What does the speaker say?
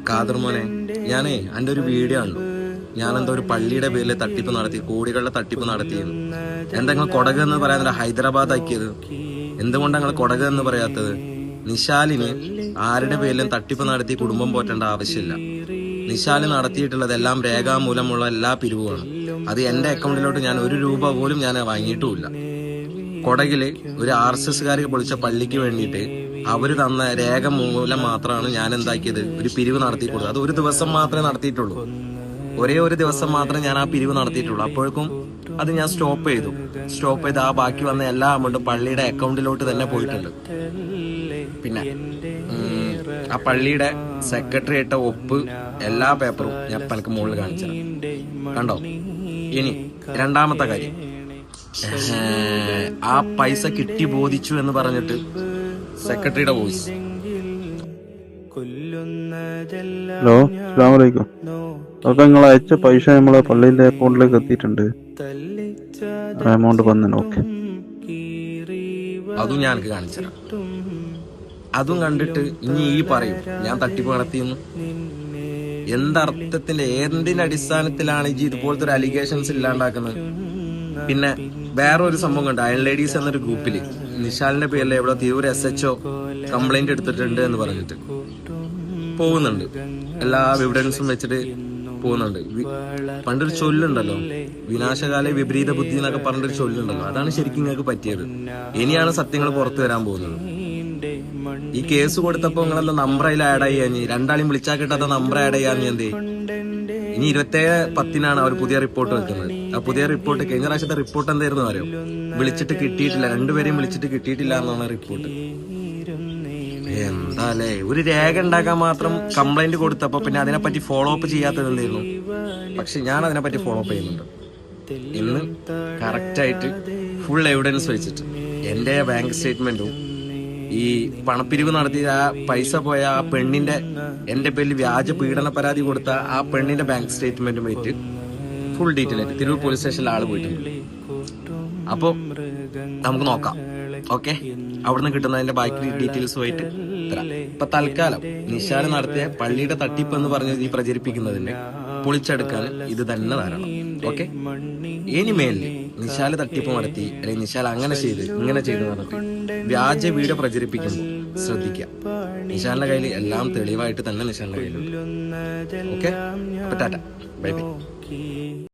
ഖാദർ മോനെ, ഞാനേ എൻ്റെ ഒരു വീഡിയോ ആണ്. ഞാനെന്തോ ഒരു പള്ളിയുടെ പേരിൽ തട്ടിപ്പ് നടത്തി, കോടികളുടെ തട്ടിപ്പ് നടത്തിയെന്ന്. എന്താ നിങ്ങൾ കൊടക് എന്ന് പറയാൻ ഹൈദരാബാദ് ആക്കിയത്? എന്തുകൊണ്ടാണ് നിങ്ങൾ കൊടക് എന്ന് പറയാത്തത്? നിശാലിന് ആരുടെ പേരിലും തട്ടിപ്പ് നടത്തി കുടുംബം പോറ്റേണ്ട ആവശ്യമില്ല. നിശാല് നടത്തിയിട്ടുള്ളതെല്ലാം രേഖാമൂലമുള്ള എല്ലാ പിരിവുകളും. അത് എന്റെ അക്കൗണ്ടിലോട്ട് ഞാൻ ഒരു രൂപ പോലും ഞാൻ വാങ്ങിയിട്ടുമില്ല. കൊടകില് ഒരു RSSകാർക്ക് പൊളിച്ച പള്ളിക്ക് വേണ്ടിയിട്ട് അവര് തന്ന രേഖ മൂലം മാത്രമാണ് ഞാൻ എന്താക്കിയത്, ഒരു പിരിവ് നടത്തി കൊടുത്തത്. അത് ഒരു ദിവസം മാത്രമേ നടത്തിയിട്ടുള്ളൂ. ഒരേ ഒരു ദിവസം മാത്രമേ ഞാൻ ആ പിരിവ് നടത്തിയിട്ടുള്ളൂ. അപ്പോഴേക്കും അത് ഞാൻ സ്റ്റോപ്പ് ചെയ്ത് ആ ബാക്കി വന്ന എല്ലാ അമൗണ്ടും പള്ളിയുടെ അക്കൗണ്ടിലോട്ട് തന്നെ പോയിട്ടുണ്ട്. പിന്നെ ആ പള്ളിയുടെ സെക്രട്ടറി ഇട്ട ഒപ്പ് എല്ലാ പേപ്പറും ഞാൻ പലക്ക് മുകളിൽ കാണിച്ചത് കണ്ടോ. ഇനി രണ്ടാമത്തെ കാര്യം, ആ പൈസ കിട്ടി ബോധിച്ചു എന്ന് പറഞ്ഞിട്ട് സെക്രട്ടറിയുടെ വോയിസ്. ഹലോ, അസ്സലാമു അലൈക്കും. അതൊക്കെ നിങ്ങൾ അയച്ച പൈസ നമ്മളെ പള്ളിന്റെ അക്കൗണ്ടിലേക്ക് എത്തിയിട്ടുണ്ട്. എമൗണ്ട് വന്നു. ഓക്കെ, അതും ഞാൻ കാണിച്ചു. അതും കണ്ടിട്ട് ഇനി ഈ പറയും ഞാൻ തട്ടിപ്പ് നടത്തിയെന്ന്. എന്തർത്ഥത്തിന്റെ എന്തിന്റെ അടിസ്ഥാനത്തിലാണ് ഈ ഇതുപോലത്തെ ഒരു അലിഗേഷൻസ് ഇല്ലാണ്ടാക്കുന്നത്? പിന്നെ വേറെ ഒരു സംഭവം കണ്ട്, അയൺ ലേഡീസ് എന്നൊരു ഗ്രൂപ്പില് നിശാലിന്റെ പേരിൽ എവിടെ തിരൂർ SHO കംപ്ലൈന്റ് എടുത്തിട്ടുണ്ട് എന്ന് പറഞ്ഞിട്ട് പോകുന്നുണ്ട്. എല്ലാ എവിഡൻസും വെച്ചിട്ട് പോകുന്നുണ്ട്. പണ്ടൊരു ചൊല്ലുണ്ടല്ലോ, വിനാശകാല വിപരീത ബുദ്ധി എന്നൊക്കെ പറഞ്ഞൊരു ചൊല്ലുണ്ടല്ലോ. അതാണ് ശരിക്കും നിങ്ങൾക്ക് പറ്റിയത്. ഇനിയാണ് സത്യങ്ങൾ പുറത്തു വരാൻ പോകുന്നത്. ഈ കേസ് കൊടുത്തപ്പോ നിങ്ങളെന്താ നമ്പർ അതിൽ ആഡ് ചെയ്യാൻ, രണ്ടാളെയും വിളിച്ചാൽ കിട്ടാത്ത നമ്പർ ആഡ് ചെയ്യാൻ എന്തേ? ഇനി 27/10 അവർ പുതിയ റിപ്പോർട്ട് വെക്കുന്നത്. ആ പുതിയ റിപ്പോർട്ട്, കഴിഞ്ഞ പ്രാവശ്യത്തെ റിപ്പോർട്ട് എന്തായിരുന്നു അറിയോ? വിളിച്ചിട്ട് കിട്ടിയിട്ടില്ല, രണ്ടുപേരെയും വിളിച്ചിട്ട് കിട്ടിയിട്ടില്ല എന്നാണ് റിപ്പോർട്ട്. എന്താല്ലേ, ഒരു രേഖ ഉണ്ടാക്കാൻ മാത്രം കംപ്ലൈന്റ് കൊടുത്തപ്പോ പിന്നെ അതിനെപ്പറ്റി ഫോളോ അപ്പ് ചെയ്യാത്തത് എന്തായിരുന്നു? പക്ഷെ ഞാൻ അതിനെപ്പറ്റി ഫോളോ അപ്പ് ചെയ്യുന്നുണ്ട്. ഇന്ന് കറക്റ്റായിട്ട് ഫുൾ എവിഡൻസ് വെച്ചിട്ട് എന്റെ ബാങ്ക് സ്റ്റേറ്റ്മെന്റും ഈ പണപ്പിരിവ് നടത്തിയ ആ പൈസ പോയ ആ പെണ്ണിന്റെ, എന്റെ പേരിൽ വ്യാജ പീഡന പരാതി കൊടുത്ത ആ പെണ്ണിന്റെ ബാങ്ക് സ്റ്റേറ്റ്മെന്റും വെച്ച് ഫുൾ ഡീറ്റെയിൽ ആയിട്ട് തിരൂർ പോലീസ് സ്റ്റേഷനിൽ ആള് പോയിട്ടുണ്ട്. അപ്പൊ നമുക്ക് നോക്കാം. ഓക്കെ, അവിടുന്ന് കിട്ടുന്നതിന്റെ ബാക്കി ഡീറ്റെയിൽസുമായിട്ട് തരാം. ഇപ്പൊ തൽക്കാലം നിശാല് നടത്തിയ പള്ളിയുടെ തട്ടിപ്പ് എന്ന് പറഞ്ഞ് ഈ പ്രചരിപ്പിക്കുന്നതിന്റെ പൊളിച്ചെടുക്കാൻ ഇത് തന്നെ ധാരാളം. ഓക്കെ, ഇനി മേലിൽ നിശാല് തട്ടിപ്പ് നടത്തി അല്ലെങ്കിൽ നിശാൽ അങ്ങനെ ചെയ്ത് ഇങ്ങനെ ചെയ്ത് പറഞ്ഞിട്ട് വ്യാജ വീഡിയോ പ്രചരിപ്പിക്കുമ്പോൾ ശ്രദ്ധിക്കുക. നിശാലിന്റെ കയ്യിൽ എല്ലാം തെളിവായിട്ട് തന്നെ നിശാലിന്റെ കയ്യിലുണ്ട്. Okay, Tata, bye bye.